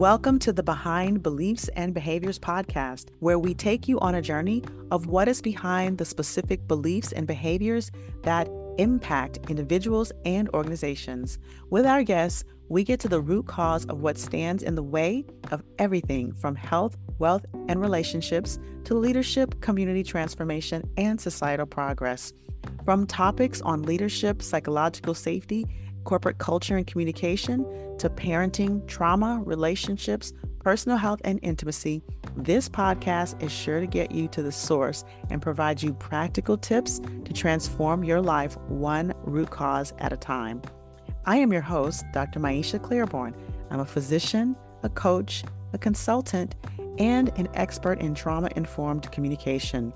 Welcome to the Behind Beliefs and Behaviors podcast, where we take you on a journey of what is behind the specific beliefs and behaviors that impact individuals and organizations. With our guests, we get to the root cause of what stands in the way of everything from health, wealth, and relationships to leadership, community transformation, and societal progress. From topics on leadership, psychological safety, corporate culture and communication, to parenting, trauma, relationships, personal health, and intimacy, this podcast is sure to get you to the source and provide you practical tips to transform your life one root cause at a time. I am your host, Dr. Maisha Claiborne. I'm a physician, a coach, a consultant, and an expert in trauma-informed communication.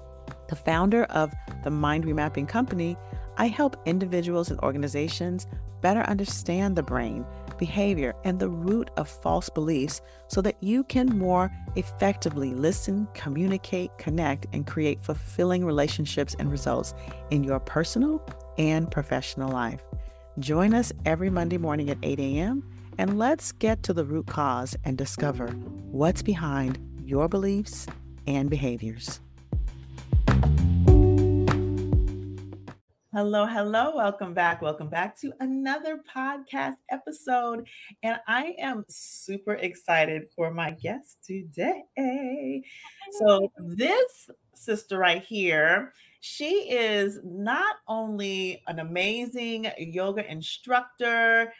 The founder of the Mind Remapping Company, I help individuals and organizations better understand the brain, behavior, and the root of false beliefs so that you can more effectively listen, communicate, connect, and create fulfilling relationships and results in your personal and professional life. Join us every Monday morning at 8 a.m. and let's get to the root cause and discover what's behind your beliefs and behaviors. Hello. Welcome back to another podcast episode. And I am super excited for my guest today. So this sister right here, she is not only an amazing yoga instructor,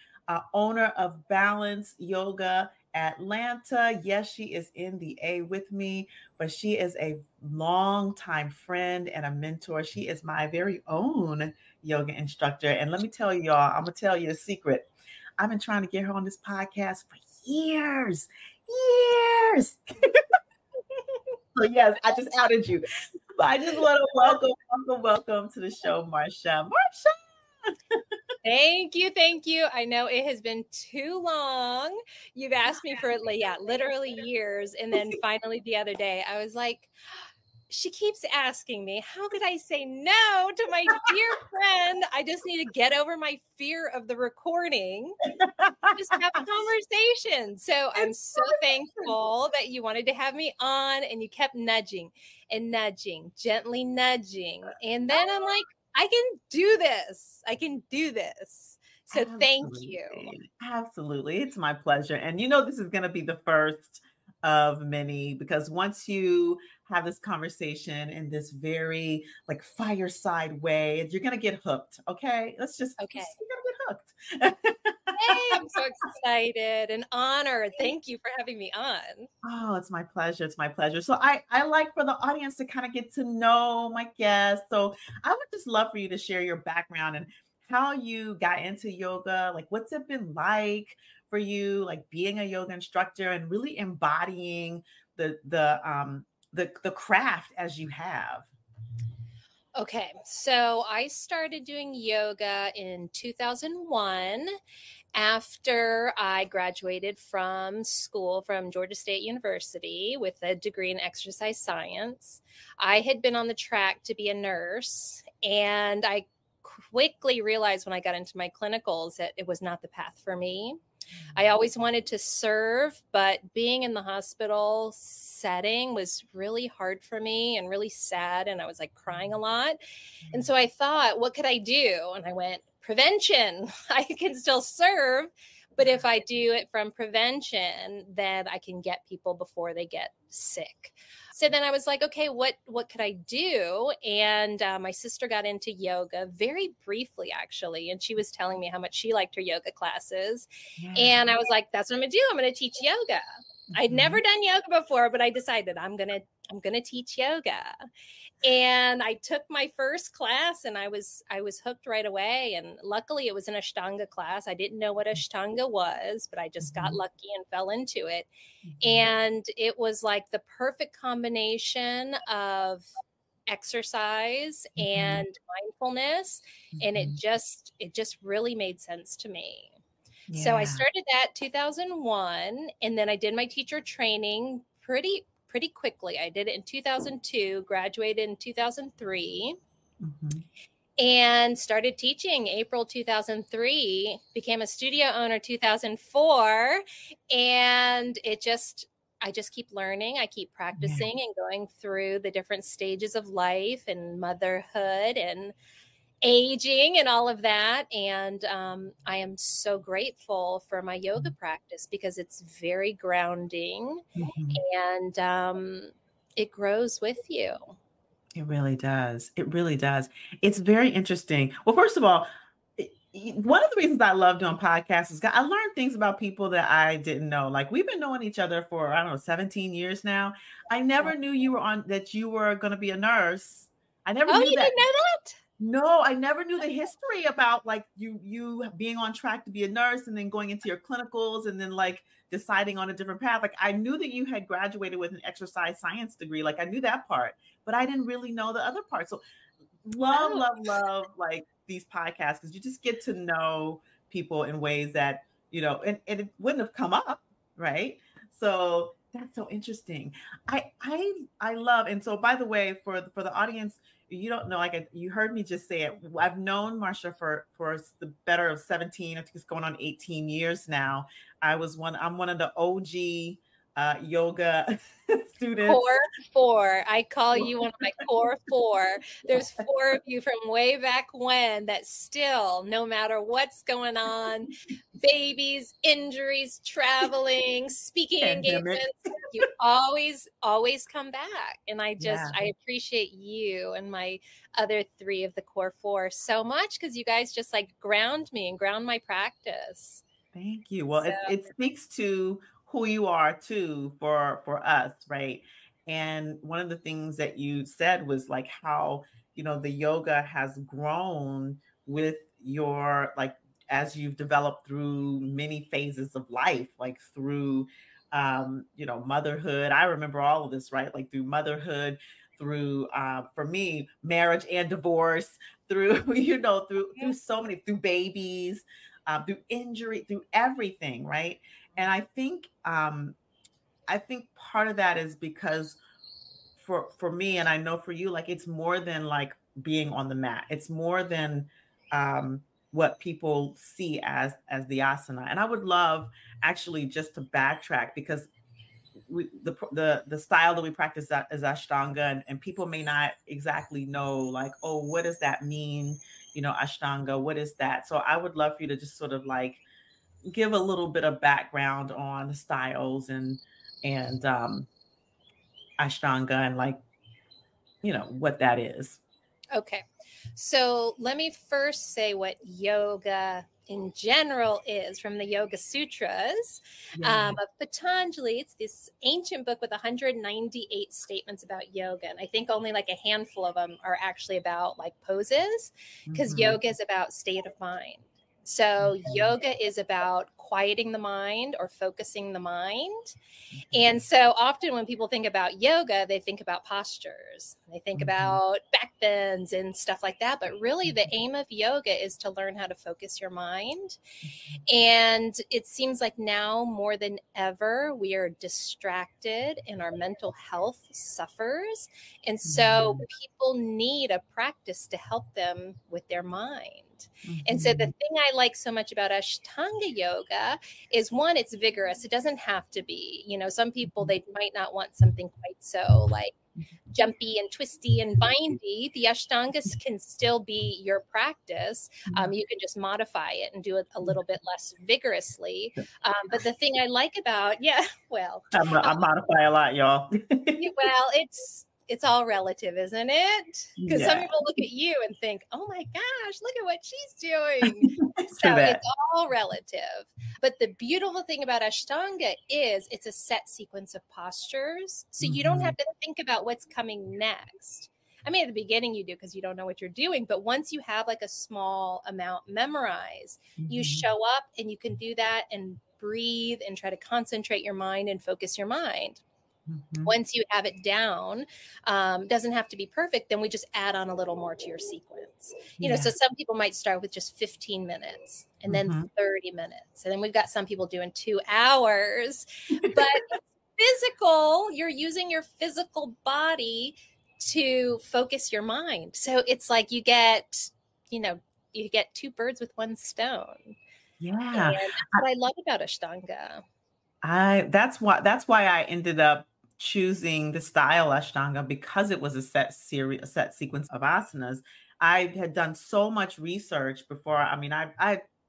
owner of Balance Yoga Atlanta. Yes, she is in the A with me, but she is a longtime friend and a mentor. She is my very own yoga instructor. And let me tell you, y'all, I'm going to tell you a secret. I've been trying to get her on this podcast for years. So yes, I just outed you. But I just want to welcome to the show, Marsha. Thank you. I know it has been too long. You've asked me for literally years. And then finally the other day, I was like, she keeps asking me, how could I say no to my dear friend? I just need to get over my fear of the recording. Just have a conversation. So I'm so thankful that you wanted to have me on and you kept nudging, gently nudging. And then I'm like, I can do this. So Absolutely. Thank you. Absolutely. It's my pleasure. And you know, this is going to be the first of many, because once you have this conversation in this very like fireside way, you're going to get hooked. Okay. You're going to get hooked. Hey, I'm so excited and honored. Thank you for having me on. Oh, it's my pleasure. So I like for the audience to kind of get to know my guest. So I would just love for you to share your background and how you got into yoga. Like, what's it been like for you, like being a yoga instructor and really embodying the craft as you have? Okay, so I started doing yoga in 2001 after I graduated from school from Georgia State University with a degree in exercise science. I had been on the track to be a nurse, and I quickly realized when I got into my clinicals that it was not the path for me. I always wanted to serve, but being in the hospital setting was really hard for me and really sad. And I was like crying a lot. And so I thought, what could I do? And I went, prevention. I can still serve, but if I do it from prevention, then I can get people before they get sick. So then I was like, okay, what could I do? And my sister got into yoga very briefly, actually. And she was telling me how much she liked her yoga classes. Yeah. And I was like, that's what I'm going to do. I'm going to teach yoga. I'd never done yoga before, but I decided I'm going to teach yoga. And I took my first class and I was hooked right away. And luckily it was an Ashtanga class. I didn't know what Ashtanga was, but I just got lucky and fell into it. And it was like the perfect combination of exercise and mindfulness. And it just really made sense to me. Yeah. So I started that 2001, and then I did my teacher training pretty quickly. I did it in 2002, graduated in 2003. and started teaching April 2003, became a studio owner 2004. And I just keep learning. I keep Yeah. practicing and going through the different stages of life and motherhood and aging and all of that. And I am so grateful for my yoga practice because it's very grounding Mhm. and it grows with you. It really does. It really does. It's very interesting. Well, first of all, one of the reasons I love doing podcasts is I learned things about people that I didn't know. Like we've been knowing each other for, I don't know, 17 years now. I never knew that you were going to be a nurse. I never Oh, knew you that. didn't know that? No, I never knew the history about like you being on track to be a nurse and then going into your clinicals and then like deciding on a different path. Like I knew that you had graduated with an exercise science degree. Like I knew that part, but I didn't really know the other part. So love, Oh, love, love like these podcasts because you just get to know people in ways that, and it wouldn't have come up, right? So that's so interesting. I love, and so by the way, for the audience, you don't know, like you heard me just say it. I've known Marsha for the better of 17, I think it's going on 18 years now. I'm one of the OG yoga students. core four. I call you one of my core four. There's four of you from way back when that still, no matter what's going on, babies, injuries, traveling, speaking Pandemic. engagements, you always come back. And Yeah. I appreciate you and my other three of the core four so much because you guys just like ground me and ground my practice. Thank you. Well, So, it speaks to who you are too for us, right? And one of the things that you said was like how, the yoga has grown with your like as you've developed through many phases of life, like through motherhood. I remember all of this, right? Like through motherhood, through for me, marriage and divorce, through, through so many, through babies, through injury, through everything, right? And I think part of that is because for me, and I know for you, like it's more than like being on the mat. It's more than um, what people see as the asana. And I would love actually just to backtrack because the style that we practice is Ashtanga, and people may not exactly know like, oh, what does that mean? Ashtanga, what is that? So I would love for you to just sort of like give a little bit of background on the styles and Ashtanga and like, what that is. okay. So let me first say what yoga in general is from the Yoga Sutras Yeah. of Patanjali. It's this ancient book with 198 statements about yoga. And I think only like a handful of them are actually about like poses because Mhm. yoga is about state of mind. So Mhm. yoga is about quieting the mind or focusing the mind. Mhm. And so often when people think about yoga, they think about postures, they think Mhm. about back bends and stuff like that. But really, the Mhm. aim of yoga is to learn how to focus your mind. Mhm. And it seems like now more than ever, we are distracted and our mental health suffers. And so Mhm. people need a practice to help them with their mind. And so the Mhm. thing I like so much about Ashtanga yoga is one, it's vigorous. It doesn't have to be, some people, Mhm. they might not want something quite so like Mhm. jumpy and twisty and bindy. The Ashtangas can still be your practice. Yeah. You can just modify it and do it a little bit less vigorously. Yeah. But the thing I like about, yeah, well, I modify a lot, y'all. well, it's all relative, isn't it? Because some Yeah. people look at you and think, "Oh my gosh, look at what she's doing." True So it's that. all relative. But the beautiful thing about Ashtanga is it's a set sequence of postures. So you don't Mhm. have to think about what's coming next. I mean, at the beginning you do because you don't know what you're doing. But once you have like a small amount memorized, you Mhm. show up and you can do that and breathe and try to concentrate your mind and focus your mind. Mhm. Once you have it down, doesn't have to be perfect, then we just add on a little more to your sequence. So Yeah. some people might start with just 15 minutes and then Mhm. 30 minutes. And then we've got some people doing 2 hours, but it's physical. You're using your physical body to focus your mind. So it's like you get you get two birds with one stone. Yeah. And that's what I love about Ashtanga. That's why I ended up choosing the style Ashtanga, because it was a set sequence of asanas. I had done so much research before. I mean,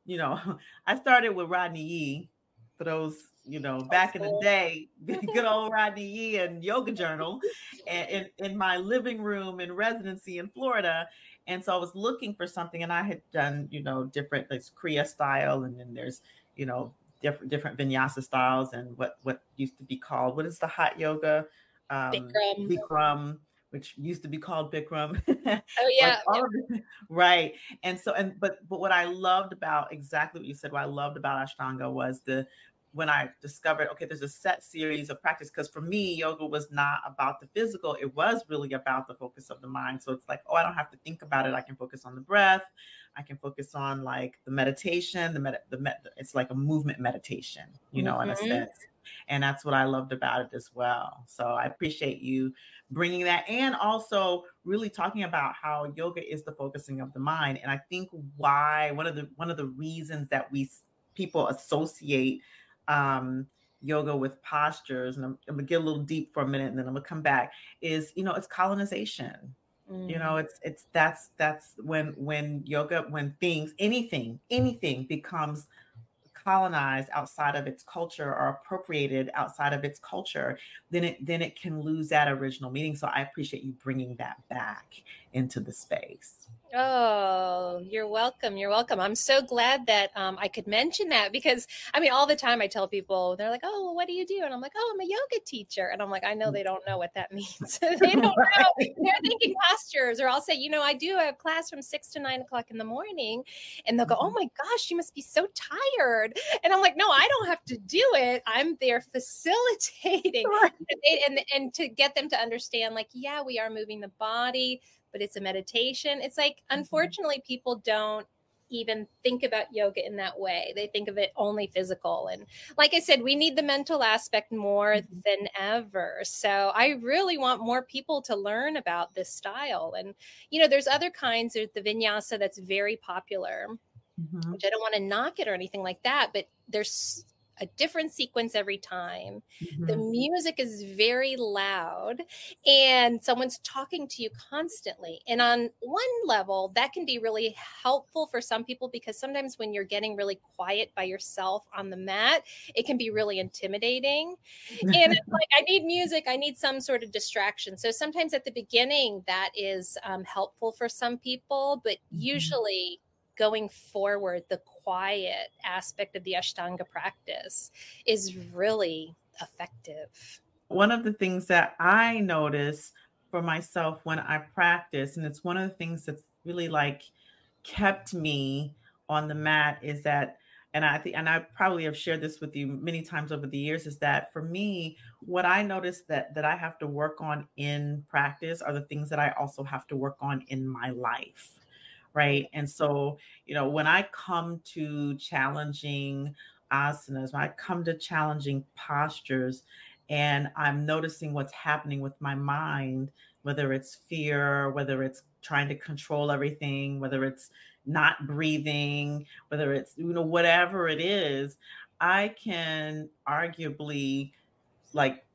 you know, I started with Rodney Yee, for those, Old back in the school. day, good old Rodney Yee and Yoga Journal, and in my living room in residency in Florida. And so I was looking for something, and I had done, different, like Kriya style, and then there's, you know, different vinyasa styles, and what used to be called, what is the hot yoga, Bikram. Bikram, which used to be called Bikram. Oh Like yeah, all yeah. of it, right? And so, but what I loved about, exactly what you said, what I loved about Ashtanga was when I discovered, okay, there's a set series of practice. Because for me, yoga was not about the physical, it was really about the focus of the mind. So it's like, oh, I don't have to think about it, I can focus on the breath, I can focus on like the meditation, it's like a movement meditation, in a Mm-hmm. sense. And that's what I loved about it as well. So I appreciate you bringing that, and also really talking about how yoga is the focusing of the mind. And I think why one of the reasons that people associate yoga with postures, and I'm gonna get a little deep for a minute, and then I'm gonna come back, is, it's colonization. Mm. That's when yoga, when anything becomes colonized outside of its culture, or appropriated outside of its culture, then it can lose that original meaning. So I appreciate you bringing that back into the space. Oh, you're welcome. You're welcome. I'm so glad that I could mention that, because I mean, all the time I tell people, they're like, "Oh, well, what do you do?" And I'm like, "Oh, I'm a yoga teacher." And I'm like, I know they don't know what that means. They don't know. Right. They're thinking postures. Or I'll say, I do have class from 6 to 9 o'clock in the morning, and they'll go, "Oh Mhm. my gosh, you must be so tired." And I'm like, "No, I don't have to do it. I'm there facilitating." Right. And to get them to understand, like, yeah, we are moving the body, but it's a meditation. It's like, Mhm. unfortunately, people don't even think about yoga in that way. They think of it only physical. And like I said, we need the mental aspect more Mhm. than ever. So I really want more people to learn about this style. And, there's other kinds. There's the vinyasa that's very popular, Mhm. which I don't want to knock it or anything like that, but there's a different sequence every time. The Mhm. music is very loud, and someone's talking to you constantly. And on one level, that can be really helpful for some people, because sometimes when you're getting really quiet by yourself on the mat, it can be really intimidating. And it's like, I need music, I need some sort of distraction. So sometimes at the beginning, that is helpful for some people, but Mhm. usually going forward, the quiet aspect of the Ashtanga practice is really effective. One of the things that I notice for myself when I practice, and it's one of the things that's really like kept me on the mat, is that, and I think, and I probably have shared this with you many times over the years, is that for me, what I notice that I have to work on in practice are the things that I also have to work on in my life. Right. And so, when I come to challenging asanas, when I come to challenging postures, and I'm noticing what's happening with my mind, whether it's fear, whether it's trying to control everything, whether it's not breathing, whether it's, whatever it is, I can arguably, like,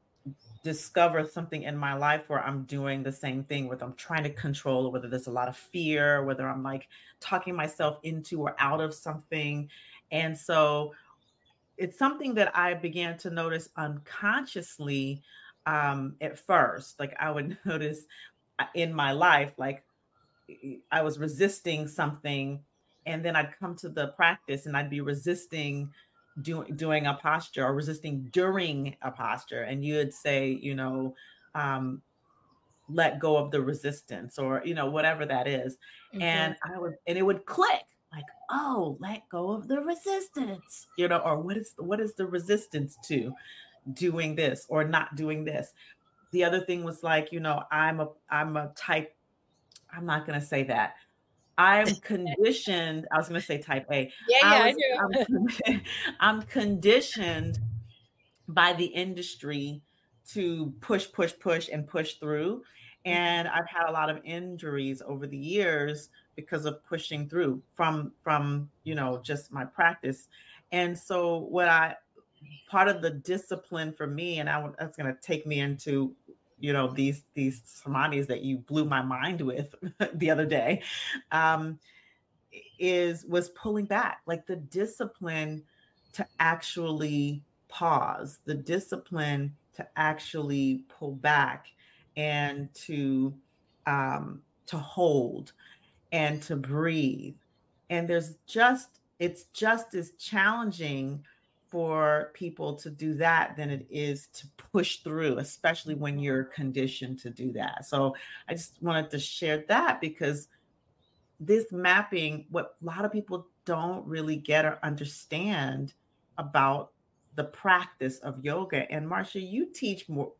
discover something in my life where I'm doing the same thing, whether I'm trying to control, or whether there's a lot of fear, whether I'm like talking myself into or out of something. And so it's something that I began to notice unconsciously, at first. Like I would notice in my life, like I was resisting something, and then I'd come to the practice and I'd be resisting doing a posture, or resisting during a posture, and you would say, um, let go of the resistance, or whatever that is. Mhm. And it would click, like, oh, let go of the resistance, or what is the resistance to doing this or not doing this. The other thing was like, I'm a type, I'm not going to say that. I'm conditioned. I was going to say type A. Yeah, I yeah, I was, do. I'm conditioned by the industry to push, push, push, and push through. Mhm. And I've had a lot of injuries over the years because of pushing through from just my practice. And so part of the discipline for me, and that's going to take me into these samadhis that you blew my mind with the other day, um, was pulling back, like the discipline to actually pause, the discipline to actually pull back and to hold and to breathe. And it's just as challenging for people to do that than it is to push through, especially when you're conditioned to do that. So I just wanted to share that, because this mapping, what a lot of people don't really get or understand about the practice of yoga. And Marsha, you teach more,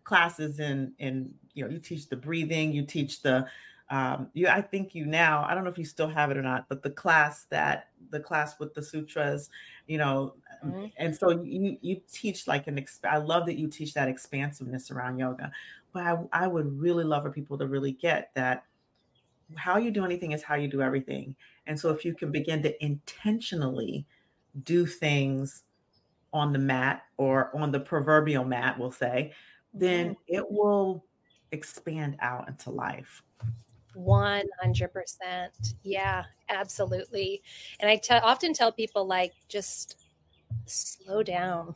classes in you teach the breathing, you teach I think now, I don't know if you still have it or not, but the class with the sutras, and so you teach like I love that you teach that expansiveness around yoga. But I would really love for people to really get that how you do anything is how you do everything. And so if you can begin to intentionally do things on the mat, or on the proverbial mat, we'll say, then it will expand out into life. 100%. Yeah, absolutely. And I often tell people, like, just slow down.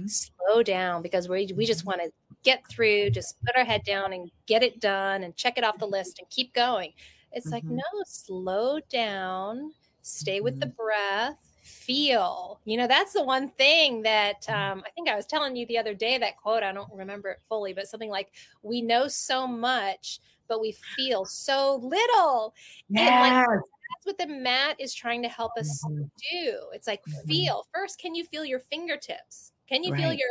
Slow down, because we just want to get through, just put our head down and get it done and check it off the list and keep going. It's like, no, slow down, stay with the breath, feel. That's the one thing that I think I was telling you the other day, that quote, I don't remember it fully, but something like, we know so much, but we feel so little. Yes. And like, that's what the mat is trying to help us do. It's like, feel. First, can you feel your fingertips? Can you feel your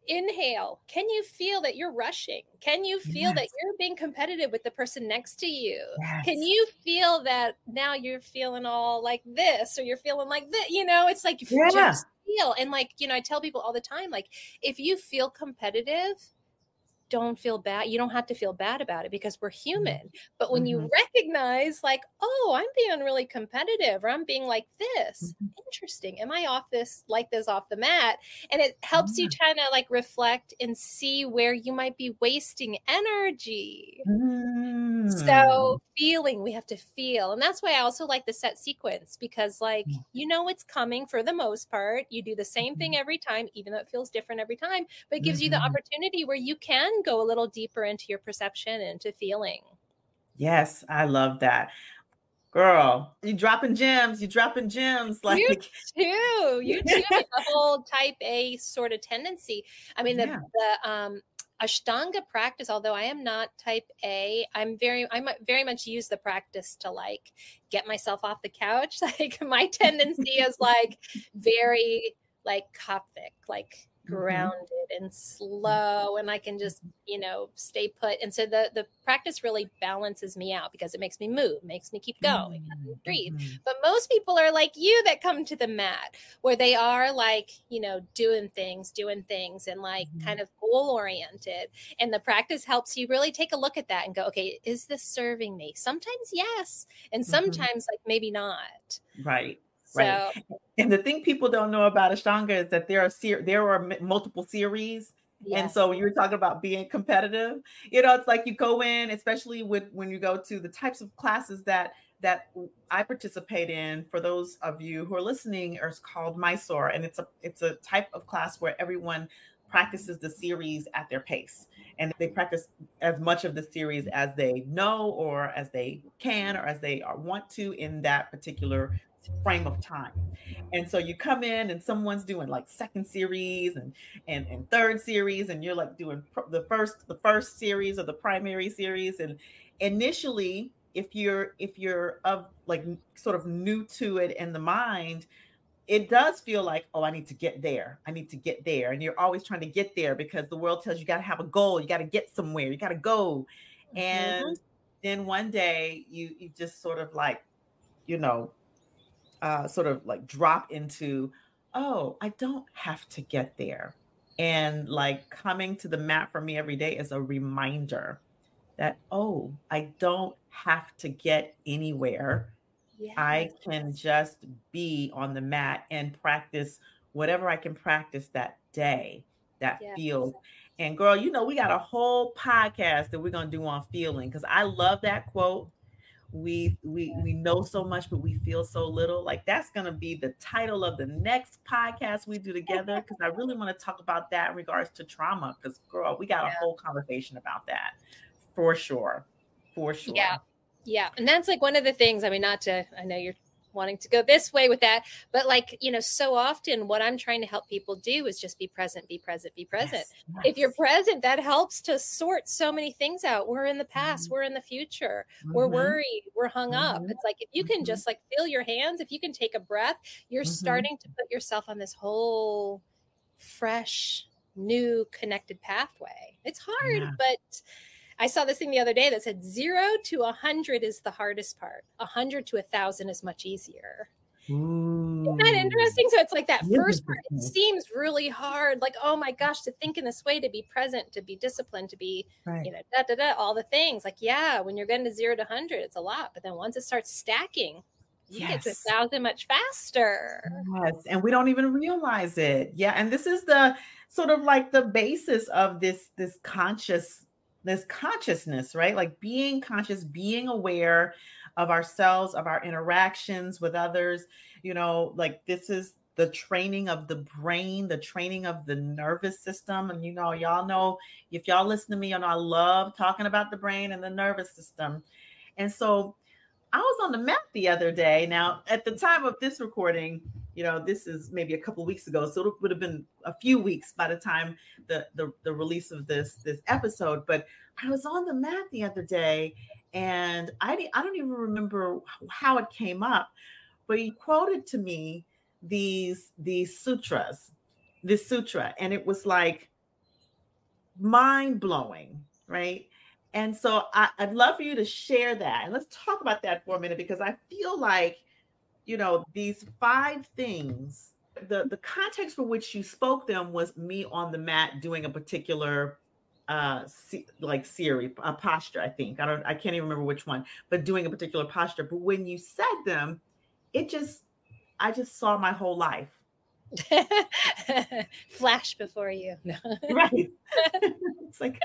inhale? Can you feel that you're rushing? Can you feel that you're being competitive with the person next to you? Can you feel that now you're feeling all like this, or you're feeling like that? It's like, just feel. And like, I tell people all the time, like, if you feel competitive, don't feel bad. You don't have to feel bad about it, because we're human. But when you recognize, like, oh, I'm being really competitive, or I'm being like this, interesting. Am I off this off the mat? And it helps you kind of like reflect and see where you might be wasting energy. So we have to feel. And that's why I also like the set sequence, because like, it's coming for the most part. You do the same thing every time, even though it feels different every time, but it gives you the opportunity where you can go a little deeper into your perception and into feeling. Yes, I love that. Girl, you dropping gems. Like you too. The whole type A sort of tendency. I mean, the Ashtanga practice, although I am not type A, I very much use the practice to like get myself off the couch. Like, my tendency is like very like Koptic, like grounded and slow, and I can just stay put. And so the practice really balances me out, because it makes me move, makes me keep going, breathe. But most people are like you, that come to the mat where they are like doing things and like kind of goal oriented, and the practice helps you really take a look at that and go, okay, is this serving me? Sometimes yes, and sometimes like maybe not. Right. So, right. And the thing people don't know about Ashtanga is that there are multiple series. Yes. And so when you're talking about being competitive, it's like you go in, especially when you go to the types of classes that I participate in. For those of you who are listening, it's called Mysore, and it's a type of class where everyone practices the series at their pace, and they practice as much of the series as they know, or as they can, or as they want to in that particular frame of time. And so you come in and someone's doing like second series and third series, and you're like doing the first series or the primary series. And initially, if you're of like sort of new to it in the mind, it does feel like, oh, I need to get there. And you're always trying to get there, because the world tells you got to have a goal. You got to get somewhere. You got to go. And then one day you just sort of like, sort of like drop into, oh, I don't have to get there. And like coming to the mat for me every day is a reminder that, oh, I don't have to get anywhere. I Yes. can just be on the mat and practice whatever I can practice that day that Yes. feels. And girl, you know, we got a whole podcast that we're going to do on feeling because I love that quote. We know so much, but we feel so little. Like that's going to be the title of the next podcast we do together because I really want to talk about that in regards to trauma because girl, we got a whole conversation about that for sure. For Yeah. sure. Yeah. And that's like one of the things, I mean, I know you're wanting to go this way with that, but like, so often what I'm trying to help people do is just be present, be present, be present. Yes, If you're yes. present, that helps to sort so many things out. We're in the past, we're in the future, we're Mhm, worried, we're hung up. mhm, It's like, if you can mhm, just like feel your hands, if you can take a breath, you're mhm. starting to put yourself on this whole fresh, new connected pathway. It's hard, Yeah. but I saw this thing the other day that said 0 to 100 is the hardest part. 100 to 1,000 is much easier. Isn't that Ooh. interesting? So it's like that Yes, first part, it interesting. seems really hard. Like, oh my gosh, to think in this way, to be present, to be disciplined, to be, Right. da, da, da, all the things. Like, yeah, when you're getting to 0 to 100, it's a lot. But then once it starts stacking, you can get to Yes. 1,000 much faster. Yes, and we don't even realize it. Yeah, and this is the sort of like the basis of this consciousness, right? Like being conscious, being aware of ourselves, of our interactions with others. You know, like this is the training of the brain, the training of the nervous system. And you know, y'all know if y'all listen to me, you know I love talking about the brain and the nervous system. And so I was on the mat the other day. Now, at the time of this recording, you know, this is maybe a couple of weeks ago, so it would have been a few weeks by the time the release of this episode. But I was on the mat the other day, and I don't even remember how it came up, but he quoted to me these sutras, this sutra, and it was like mind blowing, right? And so I'd love for you to share that. And let's talk about that for a minute because I feel like, you know, these five things, the context for which you spoke them was me on the mat doing a particular like series, a posture, I think. I can't even remember which one, but doing a particular posture. But when you said them, it just I just saw my whole life. Flash before you. No. Right. It's like,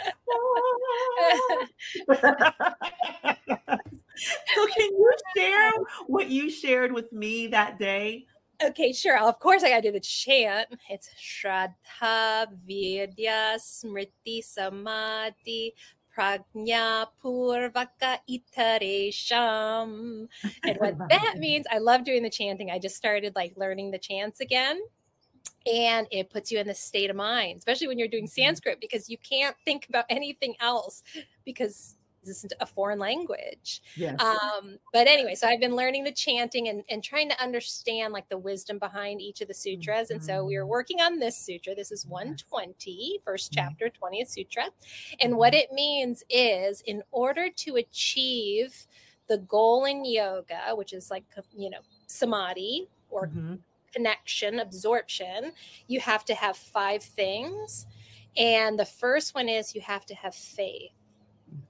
so can you share what you shared with me that day? Okay, sure. Of course, I gotta do the chant. It's Shraddha Vidya Smriti Samadhi Prajna Purvaka Itaresham. And what that means, I love doing the chanting. I just started like learning the chants again. And it puts you in this state of mind, especially when you're doing Sanskrit, because you can't think about anything else because this is a foreign language. Yes. But anyway, so I've been learning the chanting and trying to understand like the wisdom behind each of the sutras. And so we were working on this sutra. This is 120, first chapter, 20th sutra. And what it means is in order to achieve the goal in yoga, which is like, samadhi or connection, absorption, you have to have 5 things. And the first one is you have to have faith.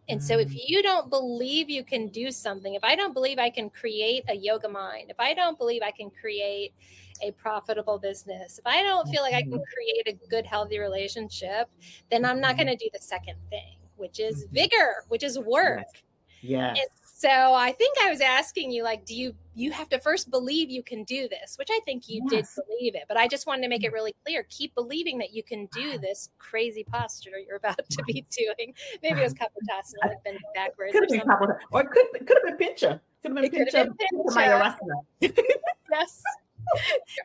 And so if you don't believe you can do something, if I don't believe I can create a yoga mind, if I don't believe I can create a profitable business, if I don't feel like I can create a good, healthy relationship, then I'm not going to do the second thing, which is vigor, which is work. Yes. And so I think I was asking you, like, do you have to first believe you can do this, which I think you did believe it, but I just wanted to make it really clear. Keep believing that you can do this crazy posture you're about to be doing. Maybe it was Kapotasana, like bending backwards or something. Or it could have been pincha. Could have been pincha. Yes.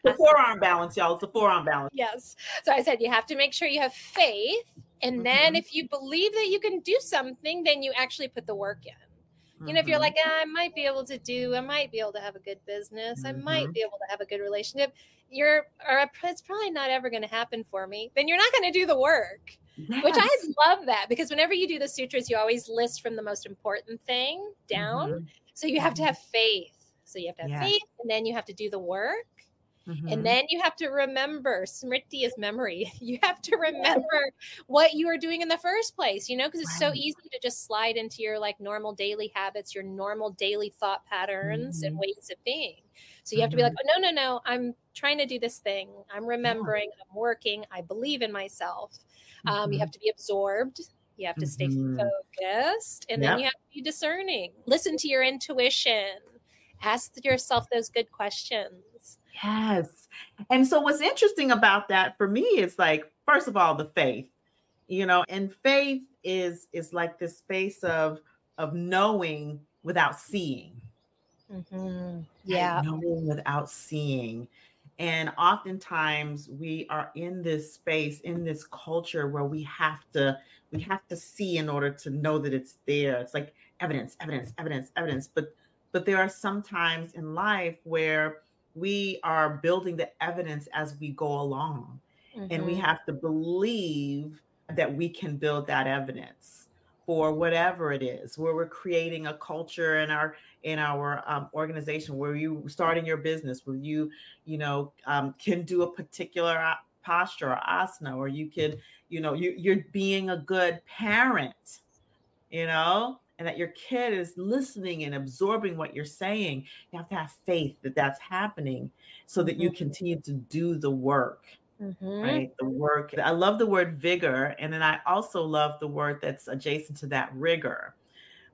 The forearm balance, y'all. It's the forearm balance. Yes. So I said you have to make sure you have faith. And then if you believe that you can do something, then you actually put the work in. You know, if you're like, I might be able to have a good business. I might be able to have a good relationship. It's probably not ever going to happen for me. Then you're not going to do the work, which I love that because whenever you do the sutras, you always list from the most important thing down. So you have to have faith. So you have to have faith and then you have to do the work. And Mm-hmm. then you have to remember, Smriti is memory. You have to remember what you were doing in the first place, because it's so Right. easy to just slide into your like normal daily habits, your normal daily thought patterns and Mm-hmm. ways of being. So you have to be Mm-hmm. like, oh, no, I'm trying to do this thing. I'm Yeah. remembering, I'm working, I believe in myself. You Mm-hmm. have to be absorbed. You have to stay Mm-hmm. focused. And then Yep. you have to be discerning. Listen to your intuition. Ask yourself those good questions. Yes. And so what's interesting about that for me is like, first of all, the faith, and faith is like this space of knowing without seeing. Mm-hmm. Right? Yeah. Knowing without seeing. And oftentimes we are in this space, in this culture where we have to see in order to know that it's there. It's like evidence, evidence, evidence, evidence. But there are some times in life where we are building the evidence as we go along. And we Mm-hmm. have to believe that we can build that evidence for whatever it is, where we're creating a culture in our organization, where you starting your business, where you can do a particular posture or asana, or you could, you're being a good parent, and that your kid is listening and absorbing what you're saying. You have to have faith that that's happening so that you Mm-hmm. continue to do the work. Mm-hmm. Right. The work. I love the word vigor. And then I also love the word that's adjacent to that, rigor,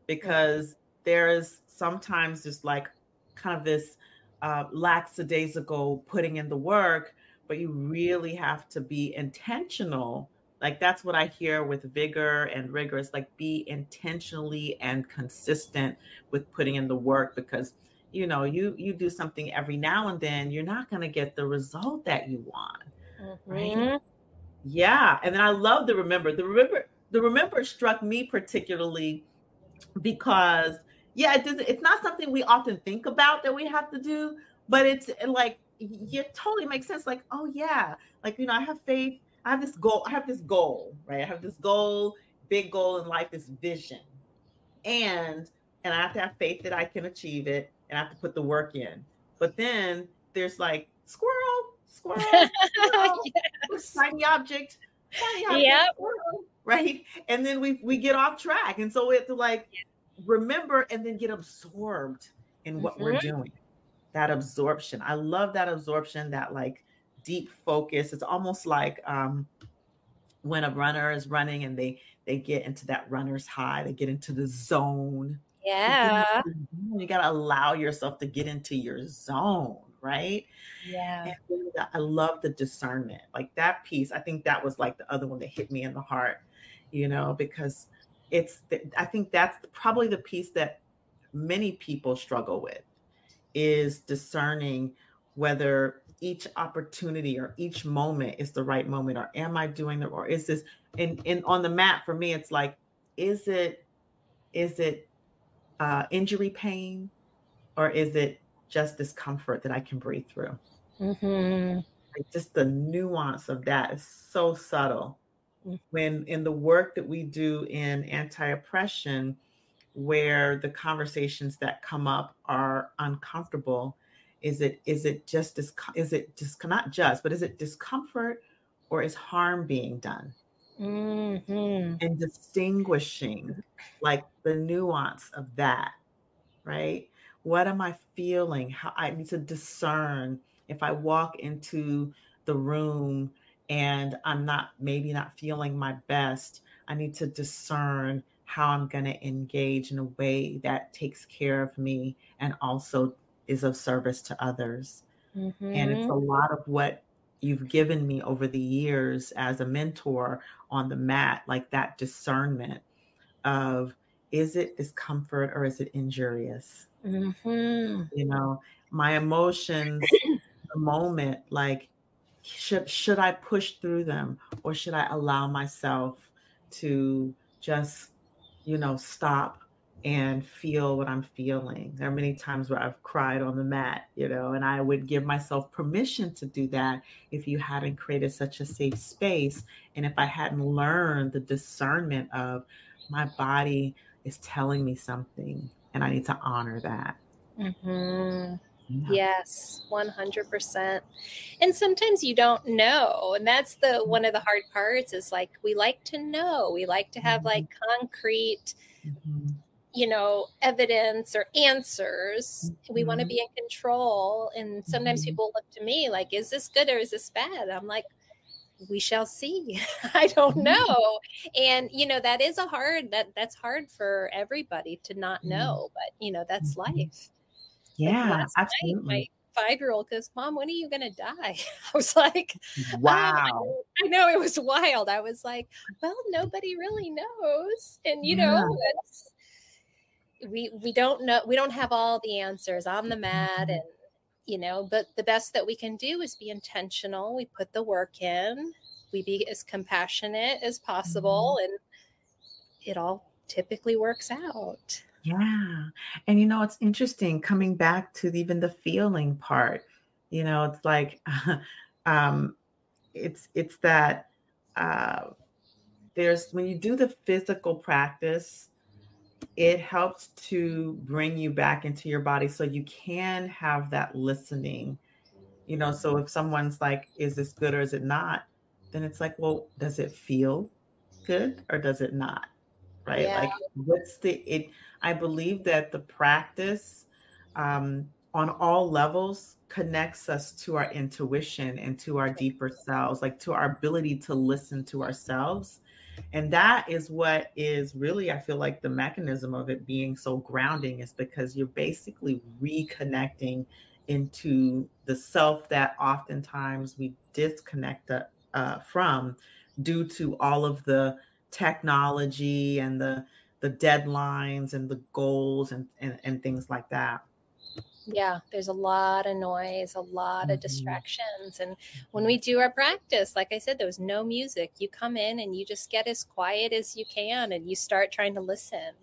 because there is sometimes just like kind of this lackadaisical putting in the work, but you really have to be intentional. Like that's what I hear with vigor and rigor. It's like be intentionally and consistent with putting in the work, because you do something every now and then, you're not going to get the result that you want. Right. Mm-hmm. Yeah. And then I love the remember struck me particularly because it's not something we often think about that we have to do, but it's like it totally makes sense. Like, oh yeah, like I have faith, I have this goal, right? I have this goal, big goal in life, this vision, and I have to have faith that I can achieve it, and I have to put the work in. But then there's like squirrel, squirrel, squirrel, Yes. shiny object, Yep. squirrel, right? And then we get off track, and so it's like remember and then get absorbed in what we're Mm-hmm. doing. That absorption, I love that absorption, that like deep focus. It's almost like when a runner is running and they get into that runner's high, they get into the zone. You get into Yeah. the zone, you got to allow yourself to get into your zone, right? Yeah. And then I love the discernment, like that piece. I think that was like the other one that hit me in the heart, because I think that's probably the piece that many people struggle with, is discerning whether each opportunity or each moment is the right moment, or am I doing it, or is this in on the map for me, it's like, is it injury pain, or is it just discomfort that I can breathe through? Mm-hmm. Like just the nuance of that is so subtle. When in the work that we do in anti-oppression, where the conversations that come up are uncomfortable, is it not just, but is it discomfort, or is harm being done? Mm-hmm. And distinguishing like the nuance of that, right? What am I feeling? How I need to discern. If I walk into the room and I'm maybe not feeling my best, I need to discern how I'm going to engage in a way that takes care of me and also is of service to others. And it's Mm-hmm. a lot of what you've given me over the years as a mentor on the mat, like that discernment of, is it discomfort or is it injurious? Mm-hmm. You know, my emotions, the moment, like, should I push through them, or should I allow myself to just, stop and feel what I'm feeling? There are many times where I've cried on the mat, and I would give myself permission to do that if you hadn't created such a safe space. And if I hadn't learned the discernment of, my body is telling me something and I need to honor that. Mm-hmm. Yeah. Yes, 100%. And sometimes you don't know. And that's the one of the hard parts is like we like to know. We like to have like concrete, Mhm. evidence or answers. We want to Mhm. be in control. And sometimes Mhm. people look to me like, is this good or is this bad? I'm like, we shall see. I don't Yeah. know. And that is that's hard for everybody to not Mhm. know, but that's Mhm. life. Like Yeah, last night, my absolutely. 5-year-old goes, Mom, when are you going to die? I was like, Wow. I know it was wild. I was like, well, nobody really knows. And, Yeah. it's, we don't know. We don't have all the answers on the mat. Mhm. And, but the best that we can do is be intentional. We put the work in, we be as compassionate as Mhm. possible. And it all typically works out. Yeah. And it's interesting coming back to even the feeling part. It's like um it's that uh there's when you do the physical practice, it helps to bring you back into your body so you can have that listening. So if someone's like, is this good or is it not? Then it's like, well, does it feel good or does it not? Right? Yeah. Like, what's the it I believe that the practice, on all levels connects us to our intuition and to our deeper selves, like, to our ability to listen to ourselves, and that is what is really, I feel like, the mechanism of it being so grounding is because you're basically reconnecting into the self that oftentimes we disconnect, from due to all of the technology and the deadlines and the goals and things like that. Yeah, there's a lot of noise, a lot of Mhm, distractions. And when mhm, we do our practice, like I said, there was no music. You come in and you just get as quiet as you can and you start trying to listen.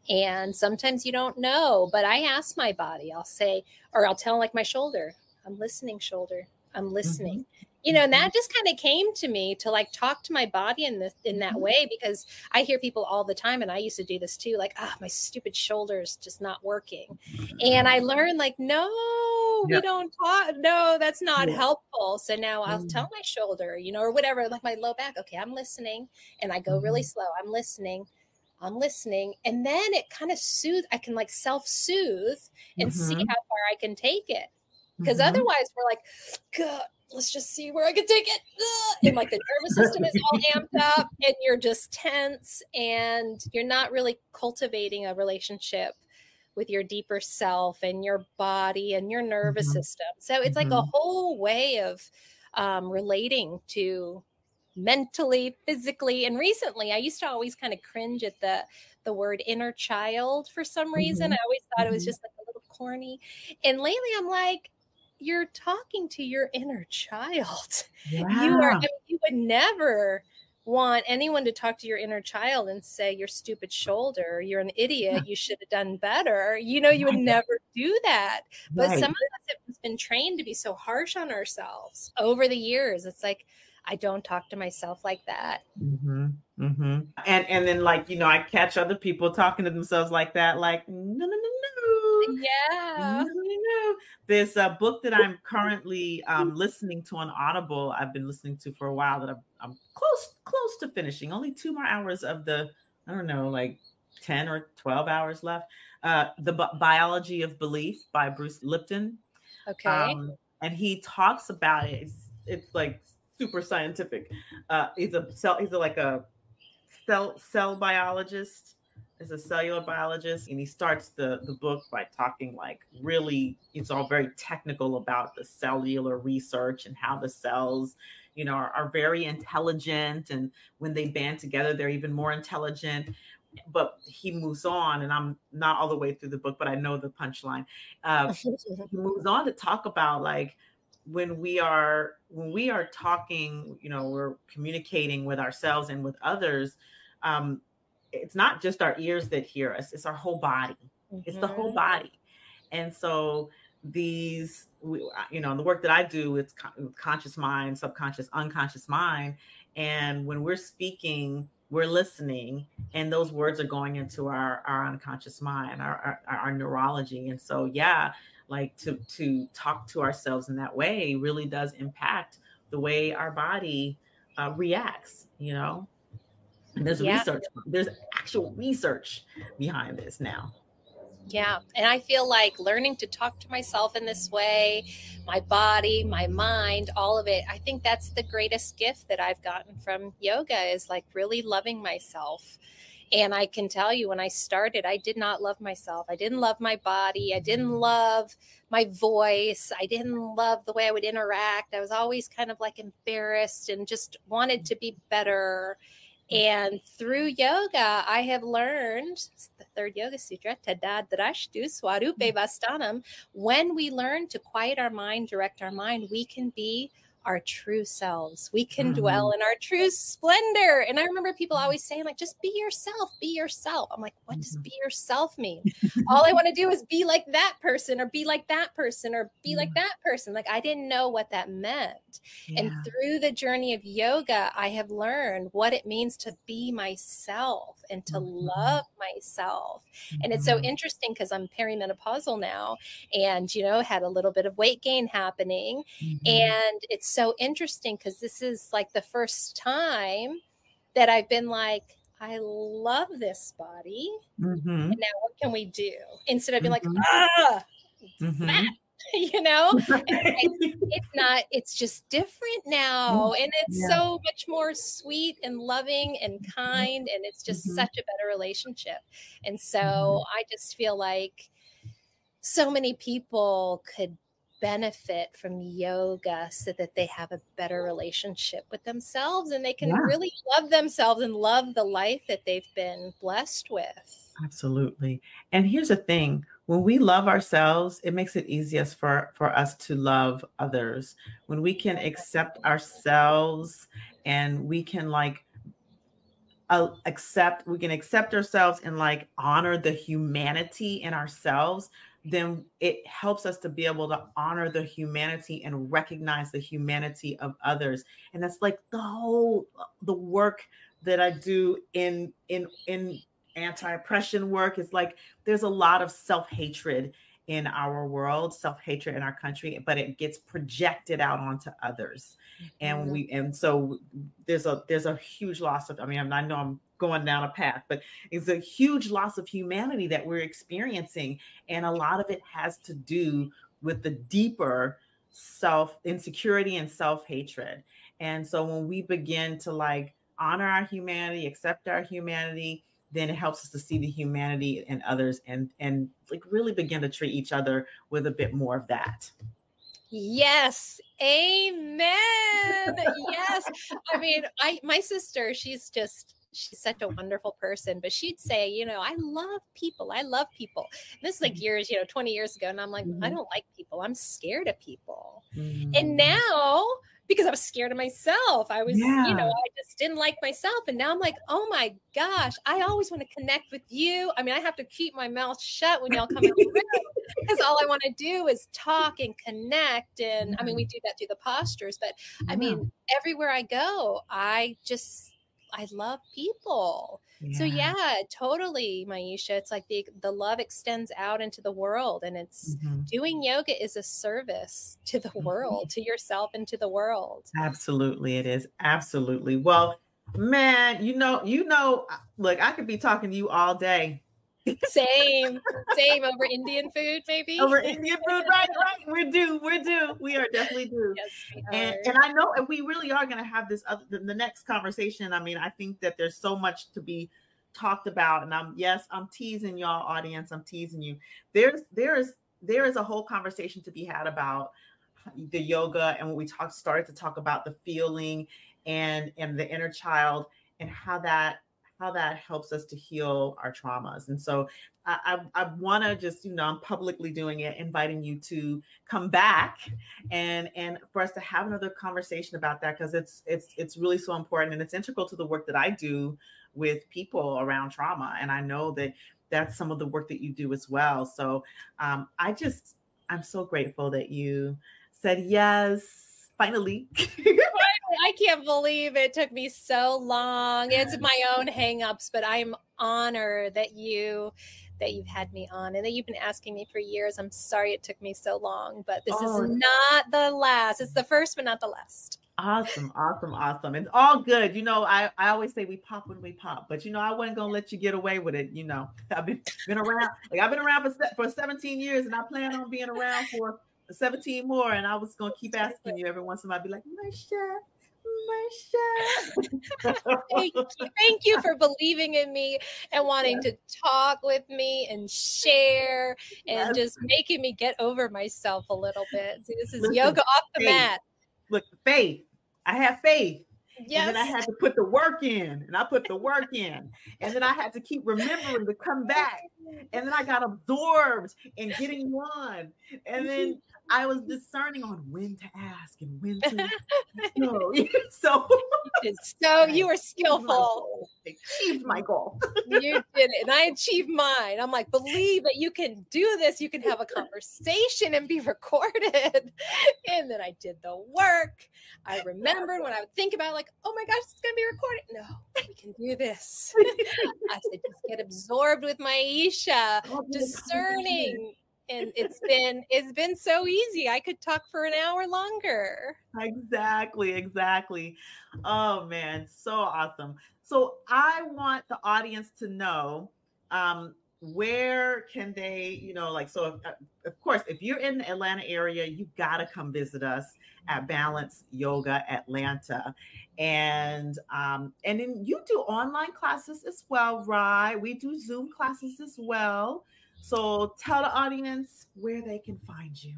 And sometimes you don't know, but I ask my body, I'll say, or I'll tell like my shoulder, I'm listening, shoulder. I'm listening. mhm, And mhm, that just kind of came to me to like talk to my body in that mhm. way, because I hear people all the time, and I used to do this too, like, my stupid shoulder's just not working. And I learned like, no, we Yep. don't talk. No, that's not Yeah. helpful. So now I'll tell Mm, my shoulder, or whatever, like my low back, okay, I'm listening. And I go really mhm, slow. I'm listening. And then it kind of I can like self soothe and see mhm, how far I can take it. Because mhm. otherwise we're like, God, let's just see where I can take it. And like the nervous system is all amped up and you're just tense and you're not really cultivating a relationship with your deeper self and your body and your nervous Mhm, system. So it's like a mhm, whole way of relating to mentally, physically. And recently, I used to always kind of cringe at the word inner child for some reason. I mhm, always thought it was mhm. just like a little corny. And lately, I'm like, you're talking to your inner child. Yeah. You would never want anyone to talk to your inner child and say you're stupid shoulder, you're an Yeah. idiot, you should have done better. You would Right, never do that. But some right. of us have been trained to be so harsh on ourselves over the years. It's like, I don't talk to myself like that. Mhm, mhm. And then, like, I catch other people talking to themselves like that, like, "No, no, no, no. Yeah. No, no, no." There's a book that I'm currently, listening to on Audible, I've been listening to for a while that I'm close to finishing, only 2 more hours of the I don't know, like, 10 or 12 hours left. The Biology of Belief by Bruce Lipton. Okay. And he talks about it. It's like super scientific. He's like a cell biologist, is a cellular biologist, and he starts the book by talking like really. It's all very technical about the cellular research and how the cells, are very intelligent, and when they band together, they're even more intelligent. But he moves on, and I'm not all the way through the book, but I know the punchline. Uh, he moves on to talk about like when we are talking, we're communicating with ourselves and with others. um it's not just our ears that hear us, it's our whole body. It's the whole Mhm. body. And so the work that I do, it's conscious mind, subconscious, unconscious mind. And when we're speaking, we're listening, and those words are going into our unconscious mind, our neurology. And so, yeah, like to talk to ourselves in that way really does impact the way our body reacts, you know. And there's Yeah. research, there's actual research behind this now. Yeah. And I feel like learning to talk to myself in this way, my body, my mind, all of it, I think that's the greatest gift that I've gotten from yoga is like really loving myself. And I can tell you when I started, I did not love myself. I didn't love my body. I didn't love my voice. I didn't love the way I would interact. I was always kind of like embarrassed and just wanted to be better. And through yoga, I have learned the third yoga sutra, Tadad Drashtu Swarupe Vastanam. When we learn to quiet our mind, direct our mind, we can be our true selves. We can dwell in our true splendor. And I remember people always saying, like, just be yourself, be yourself. I'm like, what does be yourself mean? All I want to do is be like that person or be like that person or be like that person. Like, I didn't know what that meant. Yeah. And through the journey of yoga, I have learned what it means to be myself and to love myself. And it's so interesting because I'm perimenopausal now and, you know, had a little bit of weight gain happening. And it's so interesting because this is like the first time that I've been like, I love this body. And now what can we do? Instead of being like, that, you know, it's just different now. And it's so much more sweet and loving and kind. And it's just such a better relationship. And so I just feel like so many people could benefit from yoga so that they have a better relationship with themselves and they can really love themselves and love the life that they've been blessed with. Absolutely. And here's the thing, when we love ourselves, it makes it easiest for us to love others. When we can accept ourselves and we can like accept ourselves and like honor the humanity in ourselves, then it helps us to be able to honor the humanity and recognize the humanity of others. And that's like the work that I do in anti-oppression work. Is like there's a lot of self-hatred in our world, self-hatred in our country, but it gets projected out onto others. And so there's a huge loss of, I mean, I know I'm going down a path, but it's a huge loss of humanity that we're experiencing. And a lot of it has to do with the deeper self-insecurity and self-hatred. And so when we begin to like honor our humanity, accept our humanity, then it helps us to see the humanity in others and like really begin to treat each other with a bit more of that. Yes. Amen. Yes. I mean, my sister, she's such a wonderful person, but she'd say, you know, I love people. I love people. And this is like years, 20 years ago. And I'm like, I don't like people. I'm scared of people. And now, because I was scared of myself, I was, I just didn't like myself. And now I'm like, oh my gosh, I always want to connect with you. I mean, I have to keep my mouth shut when y'all come in the room because all I want to do is talk and connect. And I mean, we do that through the postures, but I mean, everywhere I go, I love people. So totally, Maisha. It's like the love extends out into the world, and it's doing yoga is a service to the world, to yourself and to the world. Absolutely, it is. Absolutely. Well, man, look, I could be talking to you all day. Same over Indian food, maybe. Over Indian food, right. We're due. We are definitely due. Yes, we and are. I know, and we really are going to have this the next conversation. I mean, I think that there's so much to be talked about, and I'm teasing y'all, audience. I'm teasing you. There is a whole conversation to be had about the yoga and when we started to talk about the feeling and the inner child and how that helps us to heal our traumas. And so I want to just, I'm publicly doing it, inviting you to come back and for us to have another conversation about that, because it's really so important and it's integral to the work that I do with people around trauma. And I know that that's some of the work that you do as well. So I'm so grateful that you said yes, finally. I can't believe it took me so long. It's my own hangups, but I'm honored that you that you've had me on and that you've been asking me for years. I'm sorry it took me so long, but this is Oh, not the last. It's the first, but not the last. awesome, awesome, awesome. It's all good. I always say we pop when we pop, but I wasn't gonna let you get away with it. I've been around, like I've been around for 17 years, and I plan on being around for 17 more. And I was gonna keep asking you every once in a while, be like, Marsha, Thank you for believing in me and wanting to talk with me and share and just making me get over myself a little bit. See, this is yoga off the mat. Look, faith. I have faith. Yes. And then I had to put the work in, and I put the work in, and then I had to keep remembering to come back, and then I got absorbed in getting you on, and then I was discerning on when to ask and when to no. So you were skillful. I achieved my goal. You did it, and I achieved mine. I'm like, believe that you can do this. You can have a conversation and be recorded. And then I did the work. I remembered when I would think about it, like, oh my gosh, it's going to be recorded. No, we can do this. I said, just get absorbed with Maisha, discerning. And it's been so easy. I could talk for an hour longer. Exactly. Oh man, so awesome. So I want the audience to know where can they, of course, if you're in the Atlanta area, you got to come visit us at Balance Yoga Atlanta. And then you do online classes as well, right? We do Zoom classes as well. So tell the audience where they can find you.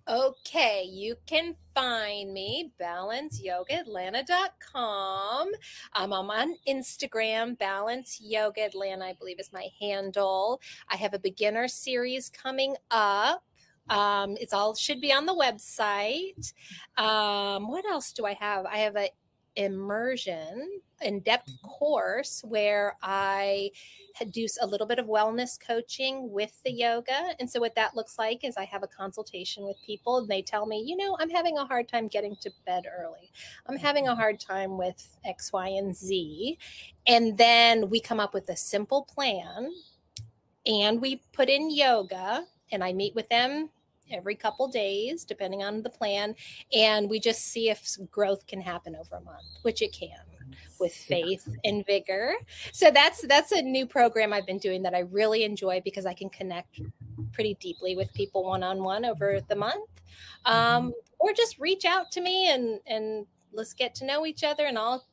Okay, you can find me, balanceyogaatlanta.com. I'm on Instagram, Balance Yoga Atlanta, I believe is my handle. I have a beginner series coming up. It's all should be on the website. What else do I have? I have an immersion in-depth course where I do a little bit of wellness coaching with the yoga. And so what that looks like is I have a consultation with people and they tell me, I'm having a hard time getting to bed early. I'm having a hard time with X, Y, and Z. And then we come up with a simple plan and we put in yoga and I meet with them every couple days, depending on the plan. And we just see if growth can happen over a month, which it can with faith and vigor. So that's a new program I've been doing that I really enjoy because I can connect pretty deeply with people one-on-one over the month. Or just reach out to me and let's get to know each other and I'll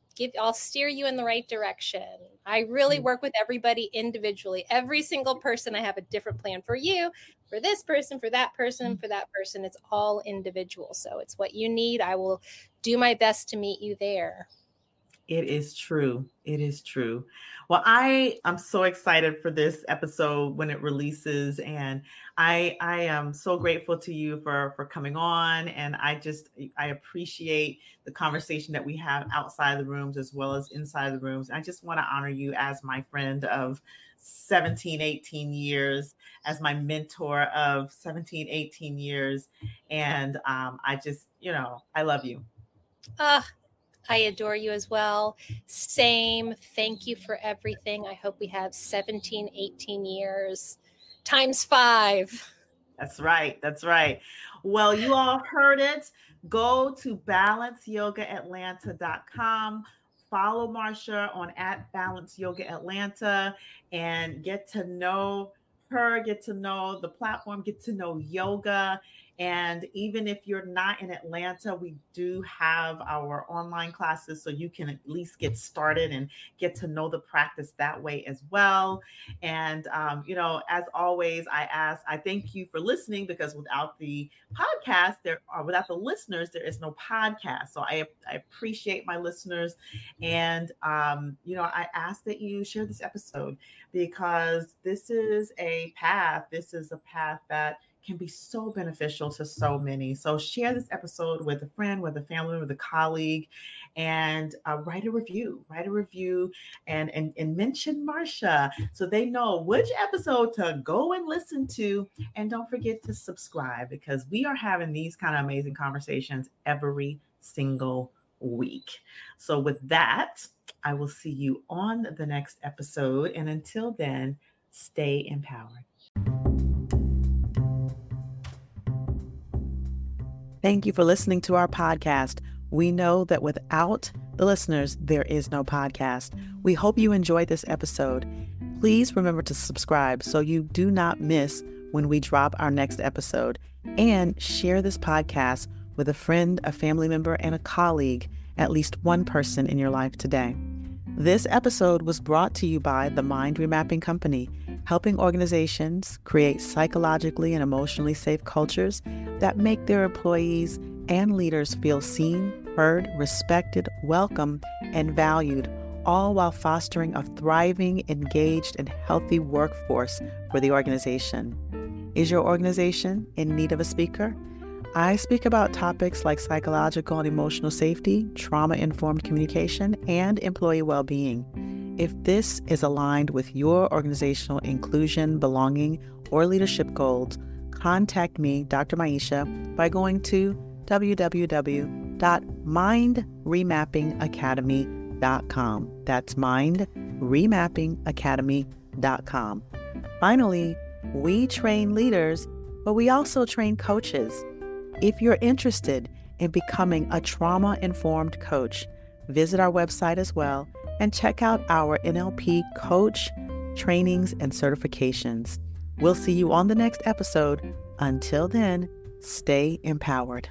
steer you in the right direction. I really work with everybody individually. Every single person, I have a different plan for you, for this person, for that person, for that person. It's all individual. So it's what you need. I will do my best to meet you there. It is true. It is true. Well, I'm so excited for this episode when it releases. And I am so grateful to you for coming on. And I appreciate the conversation that we have outside the rooms as well as inside the rooms. I just want to honor you as my friend of 17, 18 years, as my mentor of 17, 18 years. And I just, I love you. I adore you as well. Same. Thank you for everything. I hope we have 17, 18 years times 5. That's right. That's right. Well, you all heard it. Go to balanceyogaatlanta.com. Follow Marsha on @BalanceYogaAtlanta and get to know her, get to know the platform, get to know yoga. And even if you're not in Atlanta, we do have our online classes, so you can at least get started and get to know the practice that way as well. And, as always, I thank you for listening, because without the podcast, without the listeners, there is no podcast. So I appreciate my listeners. And, I ask that you share this episode, because this is a path that can be so beneficial to so many. So share this episode with a friend, with a family, with a colleague, and write a review and mention Marsha so they know which episode to go and listen to. And don't forget to subscribe, because we are having these kind of amazing conversations every single week. So with that, I will see you on the next episode. And until then, stay empowered. Thank you for listening to our podcast. We know that without the listeners, there is no podcast. We hope you enjoyed this episode. Please remember to subscribe so you do not miss when we drop our next episode. And share this podcast with a friend, a family member, and a colleague, at least one person in your life today. This episode was brought to you by the Mind Remapping Company, helping organizations create psychologically and emotionally safe cultures that make their employees and leaders feel seen, heard, respected, welcome, and valued, all while fostering a thriving, engaged, and healthy workforce for the organization. Is your organization in need of a speaker? I speak about topics like psychological and emotional safety, trauma-informed communication, and employee well-being. If this is aligned with your organizational inclusion, belonging, or leadership goals, contact me, Dr. Maisha, by going to www.mindremappingacademy.com. That's mindremappingacademy.com. Finally, we train leaders, but we also train coaches. If you're interested in becoming a trauma-informed coach, visit our website as well and check out our NLP coach trainings and certifications. We'll see you on the next episode. Until then, stay empowered.